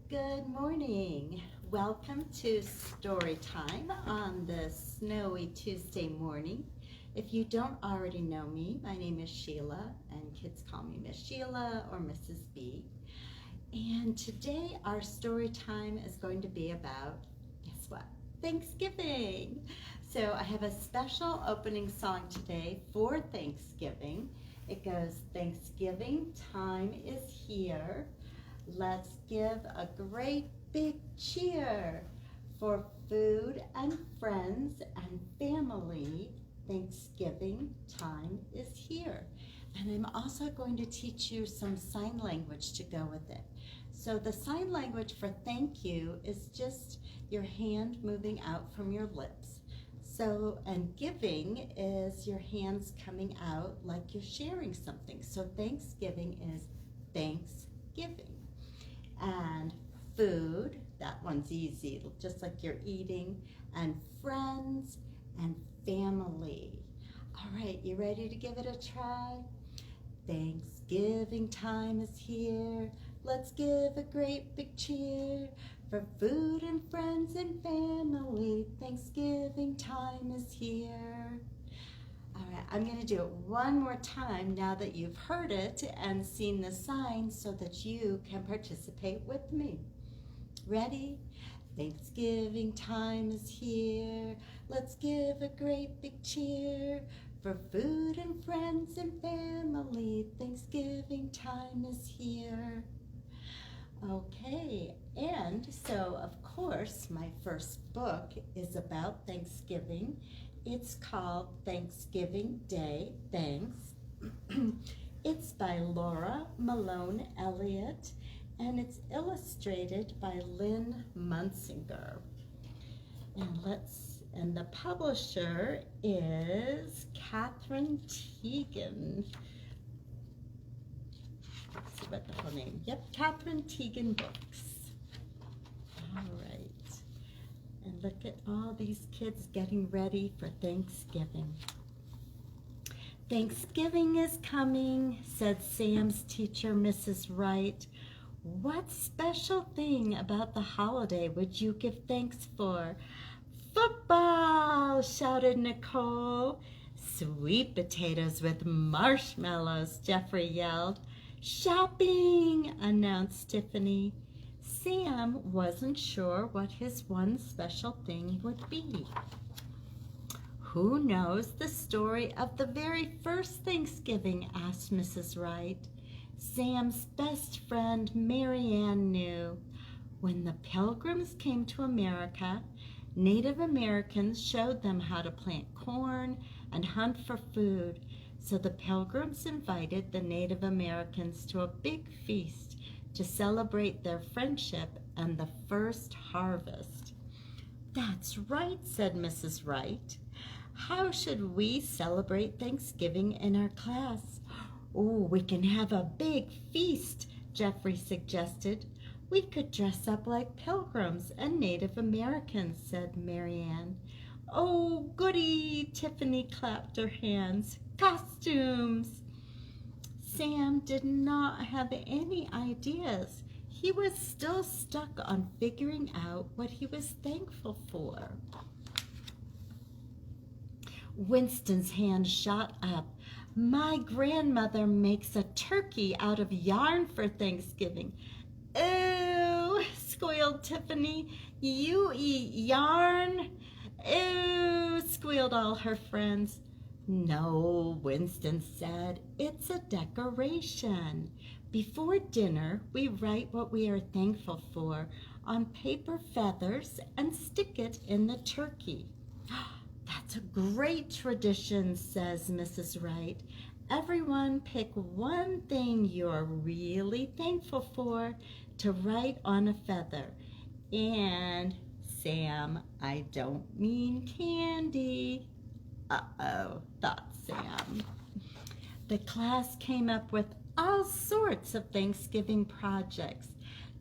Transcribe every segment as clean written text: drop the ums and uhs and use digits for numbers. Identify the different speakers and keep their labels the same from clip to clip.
Speaker 1: Good morning. Welcome to Storytime on this snowy Tuesday morning. If you don't already know me, my name is Sheila, and kids call me Miss Sheila or Mrs. B. And today our story time is going to be about, guess what? Thanksgiving. So I have a special opening song today for Thanksgiving. It goes, Thanksgiving time is here. Let's give a great big cheer for food and friends and family. Thanksgiving time is here. And I'm also going to teach you some sign language to go with it. So the sign language for thank you is just your hand moving out from your lips. So, and giving is your hands coming out like you're sharing something. So Thanksgiving is Thanksgiving. And food, that one's easy, just like you're eating, and friends and family. All right, you ready to give it a try? Thanksgiving time is here. Let's give a great big cheer for food and friends and family. Thanksgiving time is here. All right, I'm going to do it one more time now that you've heard it and seen the signs so that you can participate with me. Ready? Thanksgiving time is here. Let's give a great big cheer for food and friends and family. Thanksgiving time is here. Okay, and so of course my first book is about Thanksgiving. It's called Thanksgiving Day, Thanks. It's by Laura Malone Elliott, and it's illustrated by Lynn Munsinger. And the publisher is Katherine Tegan. Let's see what the whole name. Yep, Katherine Tegan Books. All right. And look at all these kids getting ready for Thanksgiving. Thanksgiving is coming, said Sam's teacher, Mrs. Wright. What special thing about the holiday would you give thanks for? Football, shouted Nicole. Sweet potatoes with marshmallows, Jeffrey yelled. Shopping, announced Tiffany. Sam wasn't sure what his one special thing would be. Who knows the story of the very first Thanksgiving? Asked Mrs. Wright. Sam's best friend Marianne knew. When the Pilgrims came to America, Native Americans showed them how to plant corn and hunt for food. So the Pilgrims invited the Native Americans to a big feast to celebrate their friendship and the first harvest. That's right, said Mrs. Wright. How should we celebrate Thanksgiving in our class? Oh, we can have a big feast, Jeffrey suggested. We could dress up like pilgrims and Native Americans, said Marianne. Oh, goody, Tiffany clapped her hands. Costumes! Sam did not have any ideas. He was still stuck on figuring out what he was thankful for. Winston's hand shot up. My grandmother makes a turkey out of yarn for Thanksgiving. Ooh, squealed Tiffany. You eat yarn? Ooh, squealed all her friends. No, Winston said, it's a decoration. Before dinner, we write what we are thankful for on paper feathers and stick it in the turkey. That's a great tradition, says Mrs. Wright. Everyone pick one thing you're really thankful for to write on a feather. And, Sam, I don't mean candy. Uh-oh, thought Sam. The class came up with all sorts of Thanksgiving projects.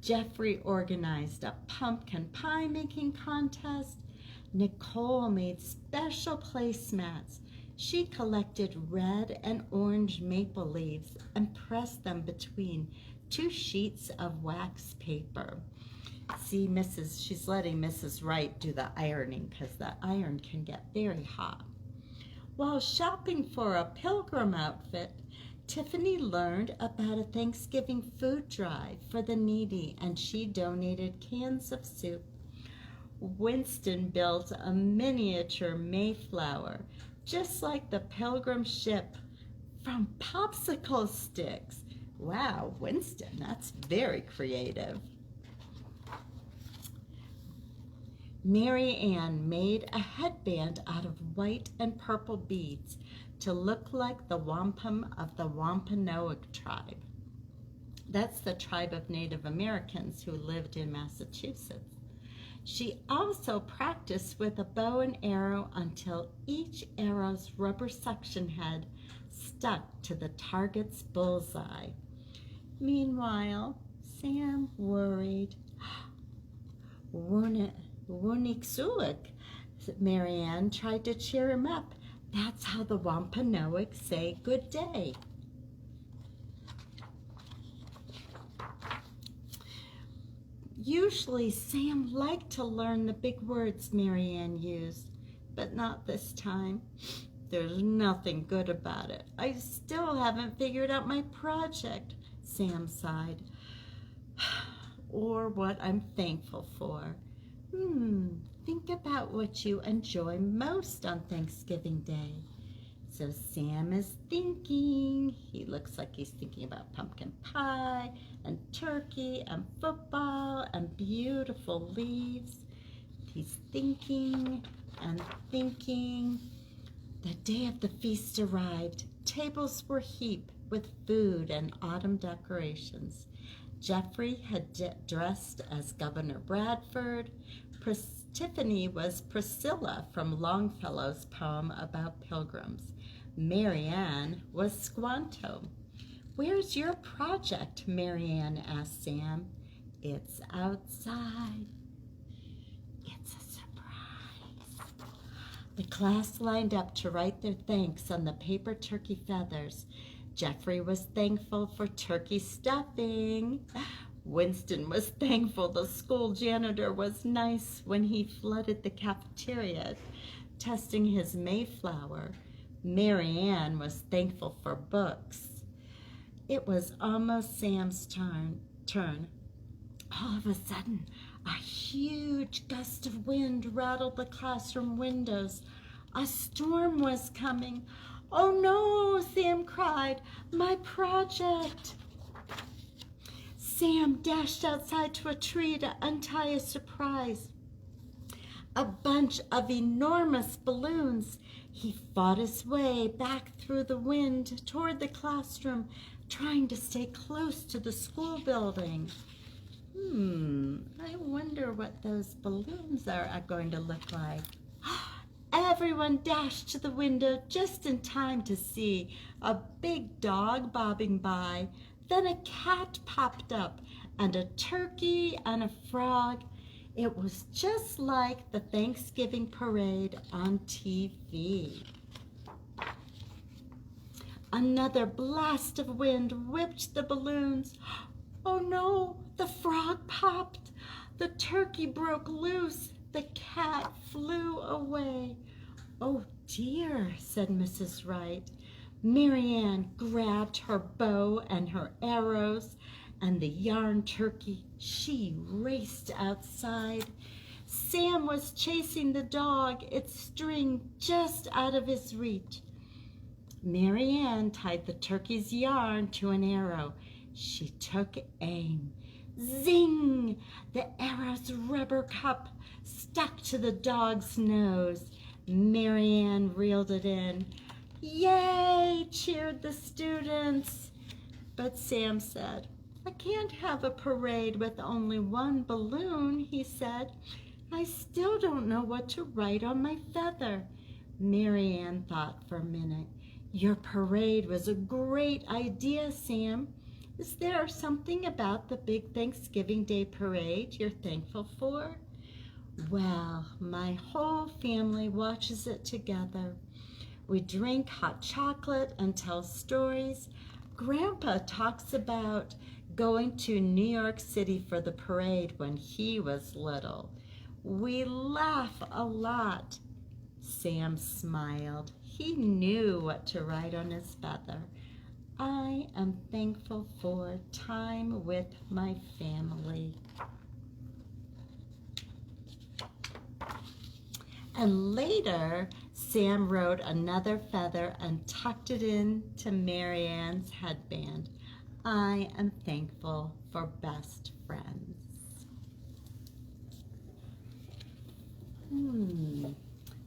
Speaker 1: Jeffrey organized a pumpkin pie making contest. Nicole made special placemats. She collected red and orange maple leaves and pressed them between 2 sheets of wax paper. See, she's letting Mrs. Wright do the ironing because the iron can get very hot. While shopping for a Pilgrim outfit, Tiffany learned about a Thanksgiving food drive for the needy, and she donated cans of soup. Winston built a miniature Mayflower, just like the Pilgrim ship, from popsicle sticks. Wow, Winston, that's very creative. Mary Ann made a headband out of white and purple beads to look like the wampum of the Wampanoag tribe. That's the tribe of Native Americans who lived in Massachusetts. She also practiced with a bow and arrow until each arrow's rubber suction head stuck to the target's bullseye. Meanwhile, Sam worried. Wuniksuik, Mary Ann tried to cheer him up. That's how the Wampanoag say good day. Usually Sam liked to learn the big words Mary Ann used, but not this time. There's nothing good about it. I still haven't figured out my project, Sam sighed. Or what I'm thankful for. Think about what you enjoy most on Thanksgiving Day. So Sam is thinking. He looks like he's thinking about pumpkin pie and turkey and football and beautiful leaves. He's thinking and thinking. The day of the feast arrived. Tables were heaped with food and autumn decorations. Jeffrey had dressed as Governor Bradford. Tiffany was Priscilla from Longfellow's poem about pilgrims. Mary Ann was Squanto. Where's your project? Mary Ann asked Sam. It's outside. It's a surprise. The class lined up to write their thanks on the paper turkey feathers. Jeffrey was thankful for turkey stuffing. Winston was thankful the school janitor was nice when he flooded the cafeteria, testing his Mayflower. Mary Ann was thankful for books. It was almost Sam's turn. All of a sudden, a huge gust of wind rattled the classroom windows. A storm was coming. Oh no, Sam cried, my project. Sam dashed outside to a tree to untie a surprise. A bunch of enormous balloons. He fought his way back through the wind toward the classroom, trying to stay close to the school building. I wonder what those balloons are going to look like. Everyone dashed to the window just in time to see a big dog bobbing by. Then a cat popped up, and a turkey and a frog. It was just like the Thanksgiving parade on TV. Another blast of wind whipped the balloons. Oh no, the frog popped. The turkey broke loose. The cat flew away. Oh dear, said Mrs. Wright. Mary Ann grabbed her bow and her arrows and the yarn turkey. She raced outside. Sam was chasing the dog, its string just out of his reach. Mary Ann tied the turkey's yarn to an arrow. She took aim. Zing! The arrow's rubber cup stuck to the dog's nose. Mary Ann reeled it in. Yay! Cheered the students. But Sam said, I can't have a parade with only one balloon, he said. I still don't know what to write on my feather. Mary Ann thought for a minute. Your parade was a great idea, Sam. Is there something about the big Thanksgiving Day parade you're thankful for? Well, my whole family watches it together. We drink hot chocolate and tell stories. Grandpa talks about going to New York City for the parade when he was little. We laugh a lot." Sam smiled. He knew what to write on his feather. "I am thankful for time with my family." And later, Sam wrote another feather and tucked it into Marianne's headband. "I am thankful for best friends."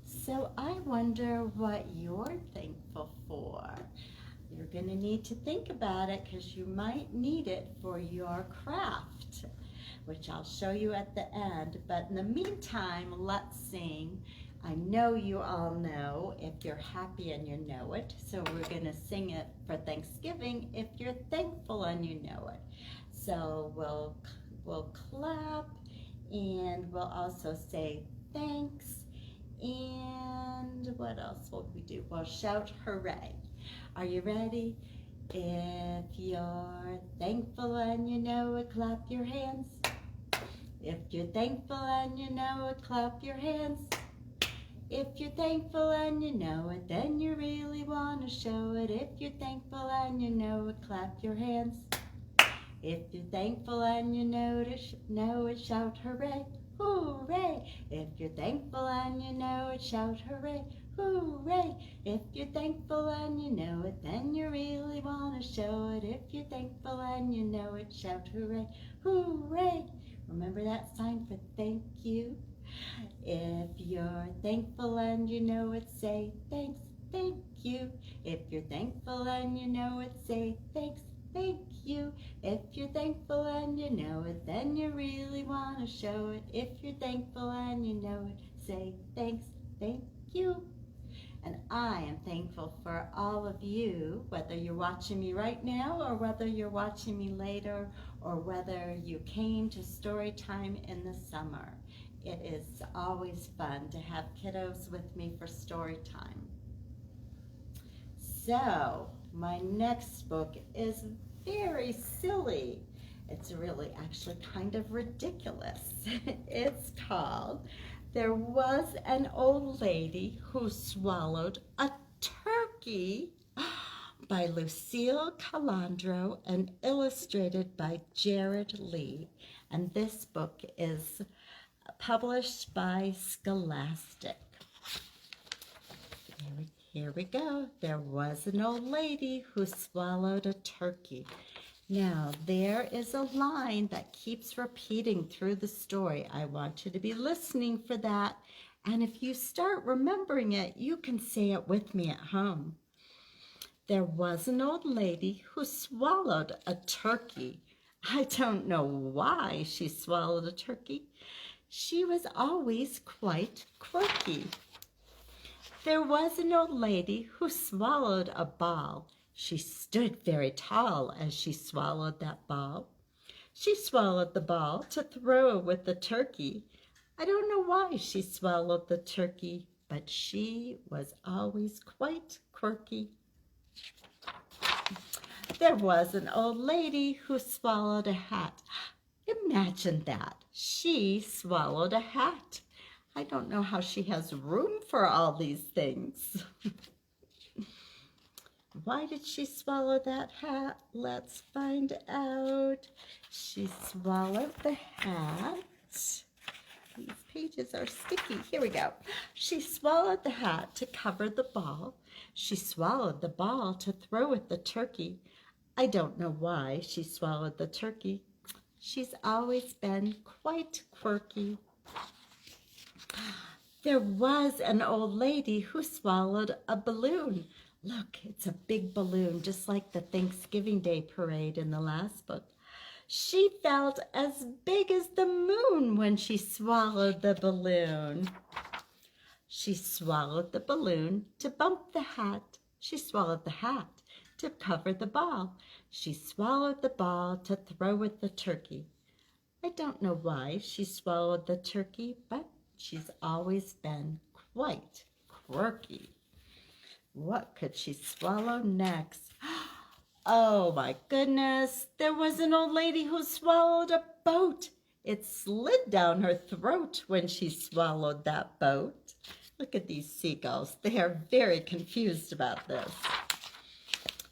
Speaker 1: So I wonder what you're thankful for. You're going to need to think about it because you might need it for your craft, which I'll show you at the end. But in the meantime, let's sing. I know you all know If You're Happy and You Know It. So we're going to sing it for Thanksgiving if you're thankful and you know it. So we'll clap, and we'll also say thanks. And what else will we do? We'll shout hooray. Are you ready? If you're thankful and you know it, clap your hands. If you're thankful and you know it, clap your hands. If you're thankful and you know it, then you really want to show it. If you're thankful and you know it, clap your hands. If you're thankful and you know it, shout hooray, hooray. If you're thankful and you know it, shout hooray, hooray. If you're thankful and you know it, then you really want to show it. If you're thankful and you know it, shout hooray, hooray. Remember that sign for thank you? If you're thankful and you know it, say thanks, thank you. If you're thankful and you know it, say thanks, thank you. If you're thankful and you know it, then you really want to show it. If you're thankful and you know it, say thanks, thank you. And I am thankful for all of you, whether you're watching me right now or whether you're watching me later or whether you came to Storytime in the summer. It is always fun to have kiddos with me for Storytime. So, my next book is very silly. It's really actually kind of ridiculous. It's called There Was an Old Lady Who Swallowed a Turkey by Lucille, Collandro, and illustrated by Jared Lee. And this book is published by Scholastic. Here we go. There was an old lady who swallowed a turkey. Now, there is a line that keeps repeating through the story. I want you to be listening for that. And if you start remembering it, you can say it with me at home. There was an old lady who swallowed a turkey. I don't know why she swallowed a turkey. She was always quite quirky. There was an old lady who swallowed a ball. She stood very tall as she swallowed that ball. She swallowed the ball to throw with the turkey. I don't know why she swallowed the turkey, but she was always quite quirky. There was an old lady who swallowed a hat. Imagine that. She swallowed a hat. I don't know how she has room for all these things. Why did she swallow that hat? Let's find out. She swallowed the hat. These pages are sticky. Here we go. She swallowed the hat to cover the ball. She swallowed the ball to throw at the turkey. I don't know why she swallowed the turkey. She's always been quite quirky. There was an old lady who swallowed a balloon. Look, it's a big balloon, just like the Thanksgiving Day parade in the last book. She felt as big as the moon when she swallowed the balloon. She swallowed the balloon to bump the hat. She swallowed the hat to cover the ball. She swallowed the ball to throw at the turkey. I don't know why she swallowed the turkey, but she's always been quite quirky. What could she swallow next? Oh my goodness, there was an old lady who swallowed a boat. It slid down her throat when she swallowed that boat. Look at these seagulls. They are very confused about this.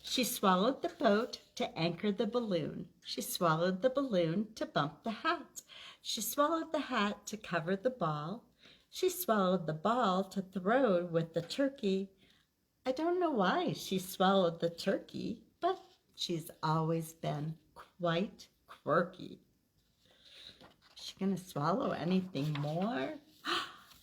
Speaker 1: She swallowed the boat to anchor the balloon. She swallowed the balloon to bump the hat. She swallowed the hat to cover the ball. She swallowed the ball to throw with the turkey. I don't know why she swallowed the turkey, but she's always been quite quirky. Is she going to swallow anything more?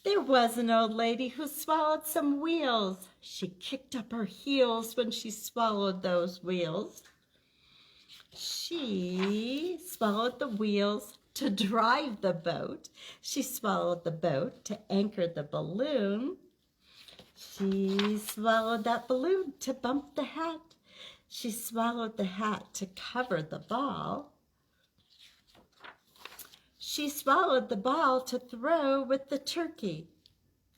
Speaker 1: There was an old lady who swallowed some wheels. She kicked up her heels when she swallowed those wheels. She swallowed the wheels to drive the boat. She swallowed the boat to anchor the balloon. She swallowed that balloon to bump the hat. She swallowed the hat to cover the ball. She swallowed the ball to throw with the turkey.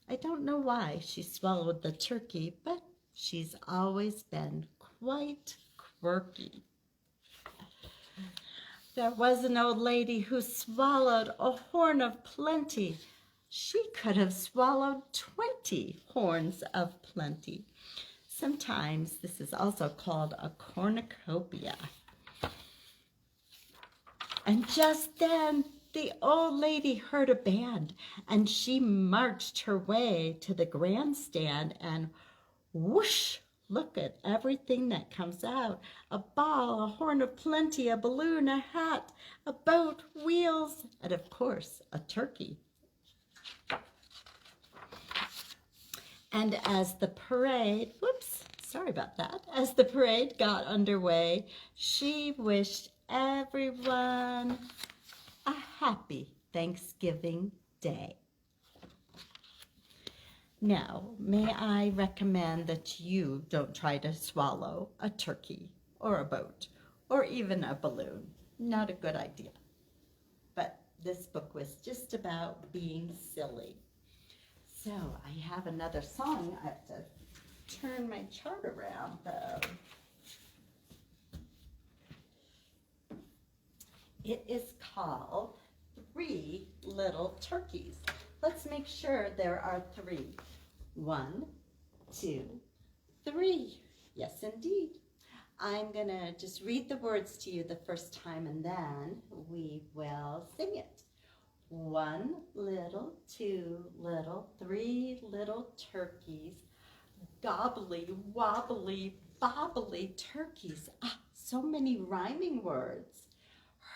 Speaker 1: I don't know why she swallowed the turkey, but she's always been quite quirky. There was an old lady who swallowed a horn of plenty. She could have swallowed 20 horns of plenty. Sometimes this is also called a cornucopia. And just then, the old lady heard a band, and she marched her way to the grandstand, and whoosh, look at everything that comes out. A ball, a horn of plenty, a balloon, a hat, a boat, wheels, and of course, a turkey. And as the parade, as the parade got underway, she wished everyone a happy Thanksgiving Day. Now, may I recommend that you don't try to swallow a turkey or a boat or even a balloon. Not a good idea. But this book was just about being silly. So I have another song. I have to turn my chart around though. It is called 3 Little Turkeys. Let's make sure there are 3. 1, 2, 3. Yes, indeed. I'm going to just read the words to you the first time and then we will sing it. 1 little, 2 little, 3 little turkeys, gobbly, wobbly, bobbly turkeys. Ah, so many rhyming words.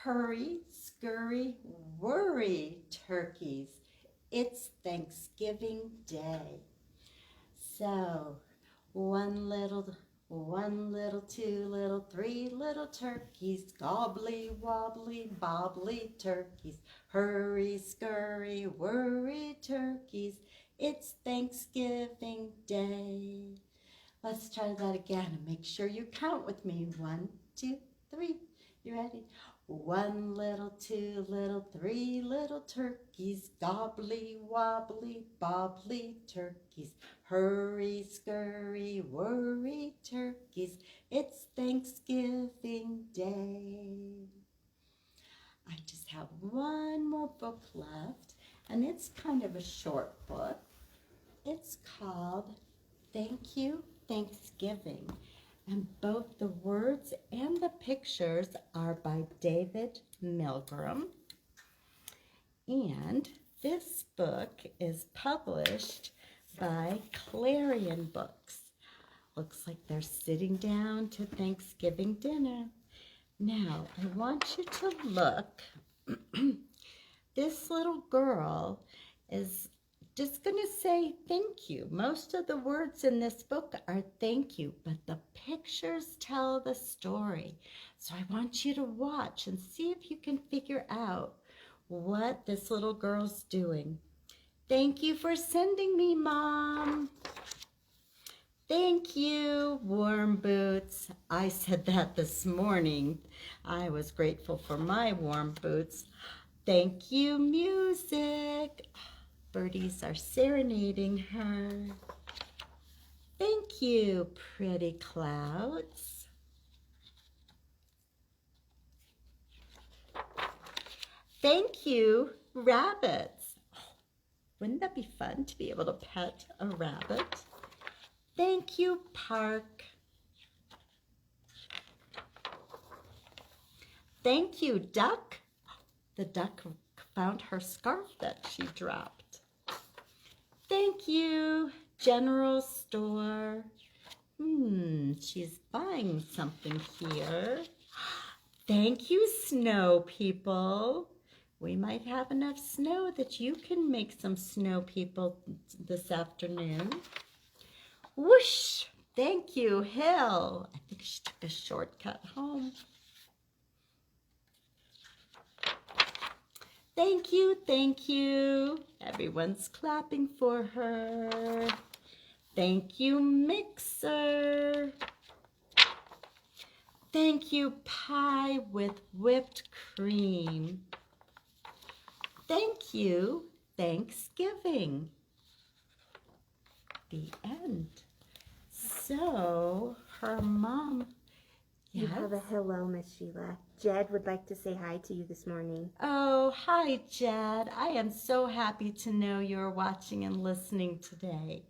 Speaker 1: Hurry, scurry, worry, turkeys. It's Thanksgiving Day. So, 1 little, 2 little, 3 little turkeys, gobbly, wobbly, bobbly turkeys. Hurry, scurry, worry, turkeys. It's Thanksgiving Day. Let's try that again and make sure you count with me. 1, 2, 3. You ready? 1 little, 2 little, 3 little turkeys, gobbly, wobbly, bobbly turkeys. Hurry, scurry, worry, turkeys. It's Thanksgiving Day. I just have one more book left, and it's kind of a short book. It's called Thank You, Thanksgiving. And both the words and the pictures are by David Milgrim. And this book is published by Clarion Books. Looks like they're sitting down to Thanksgiving dinner. Now, I want you to look. This little girl is just going to say thank you. Most of the words in this book are thank you, but the pictures tell the story. So I want you to watch and see if you can figure out what this little girl's doing. Thank you for sending me, Mom. Thank you, warm boots. I said that this morning. I was grateful for my warm boots. Thank you, music. Birdies are serenading her. Thank you, pretty clouds. Thank you, rabbits. Wouldn't that be fun to be able to pet a rabbit? Thank you, park. Thank you, duck. The duck found her scarf that she dropped. Thank you, general store. She's buying something here. Thank you, snow people. We might have enough snow that you can make some snow people this afternoon. Whoosh! Thank you, hill. I think she took a shortcut home. Thank you, thank you. Everyone's clapping for her. Thank you, mixer. Thank you, pie with whipped cream. Thank you, Thanksgiving. The end. So, her mom...
Speaker 2: You have a hello, Miss Sheila. Jed would like to say hi to you this morning.
Speaker 1: Oh, hi, Jed. I am so happy to know you're watching and listening today.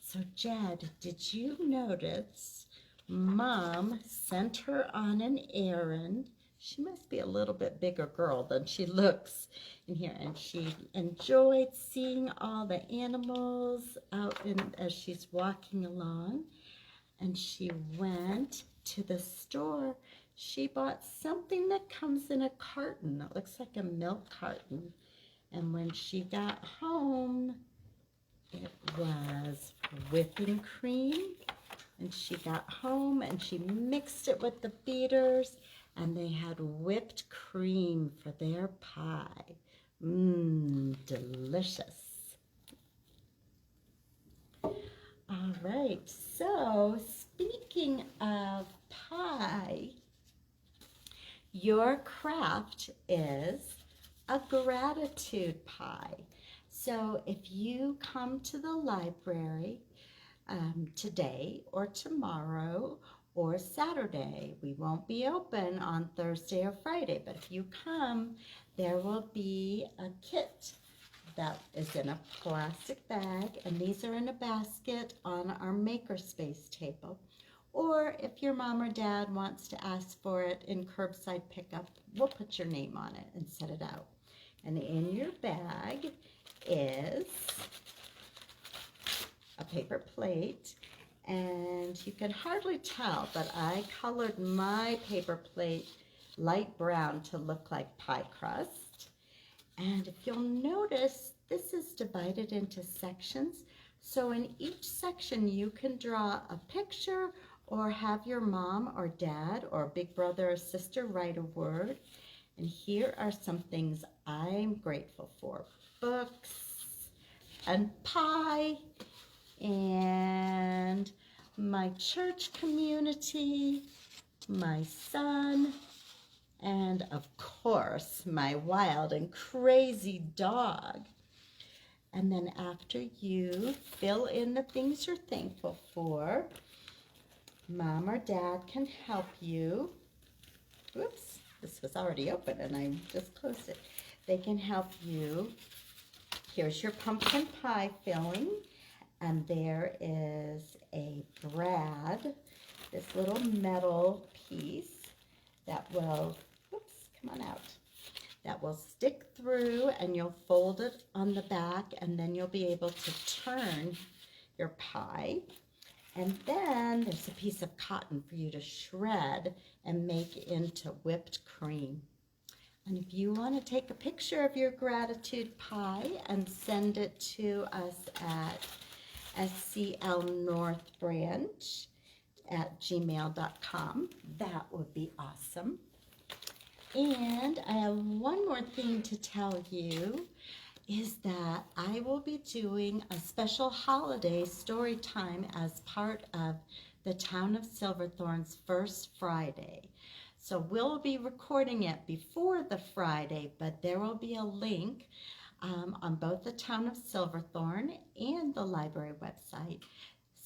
Speaker 1: So, Jed, did you notice Mom sent her on an errand? She must be a little bit bigger girl than she looks in here. And she enjoyed seeing all the animals out as she's walking along. And she went to the store. She bought something that comes in a carton. It looks like a milk carton. And when she got home, it was whipping cream. And she got home and she mixed it with the beaters, and they had whipped cream for their pie. Delicious. All right, so speaking of pie, your craft is a gratitude pie. So if you come to the library today or tomorrow or Saturday, we won't be open on Thursday or Friday, but if you come, there will be a kit that is in a plastic bag, and these are in a basket on our makerspace table. Or if your mom or dad wants to ask for it in curbside pickup, we'll put your name on it and set it out. And in your bag is a paper plate, and you can hardly tell, but I colored my paper plate light brown to look like pie crust. And if you'll notice, this is divided into sections. So in each section, you can draw a picture or have your mom or dad or big brother or sister write a word. And here are some things I'm grateful for. Books and pie and my church community, my son, and of course, my wild and crazy dog. And then after you fill in the things you're thankful for, Mom or Dad can help you. Oops, this was already open and I just closed it. They can help you. Here's your pumpkin pie filling. And there is a brad, this little metal piece that will, come on out, that will stick through, and you'll fold it on the back, and then you'll be able to turn your pie. And then there's a piece of cotton for you to shred and make into whipped cream. And if you want to take a picture of your gratitude pie and send it to us at sclnorthbranch@gmail.com, that would be awesome. And I have one more thing to tell you, is that I will be doing a special holiday story time as part of the Town of Silverthorne's First Friday. So we'll be recording it before the Friday, but there will be a link on both the Town of Silverthorne and the library website,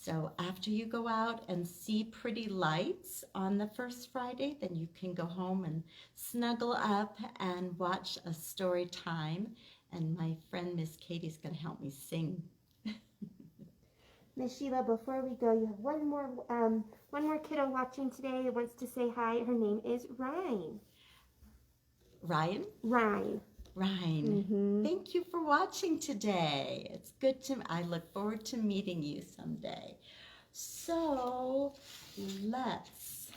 Speaker 1: So after you go out and see pretty lights on the first Friday, then you can go home and snuggle up and watch a story time. And my friend Miss Katie's going to help me sing.
Speaker 2: Miss Sheila, before we go, you have one more kiddo watching today who wants to say hi. Her name is Ryan.
Speaker 1: Ryan?
Speaker 2: Ryan.
Speaker 1: Ryan. Thank you for watching today. It's good to, I look forward to meeting you someday. So let's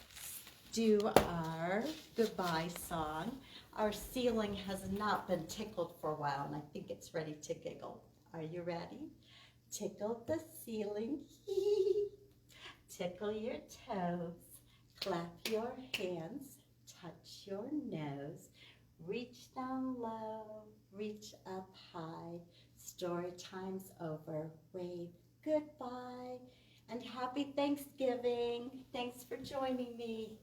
Speaker 1: do our goodbye song. Our ceiling has not been tickled for a while, and I think it's ready to giggle. Are you ready? Tickle the ceiling, tickle your toes, clap your hands, touch your nose, reach down low, reach up high, story time's over, wave goodbye, and happy Thanksgiving. Thanks for joining me.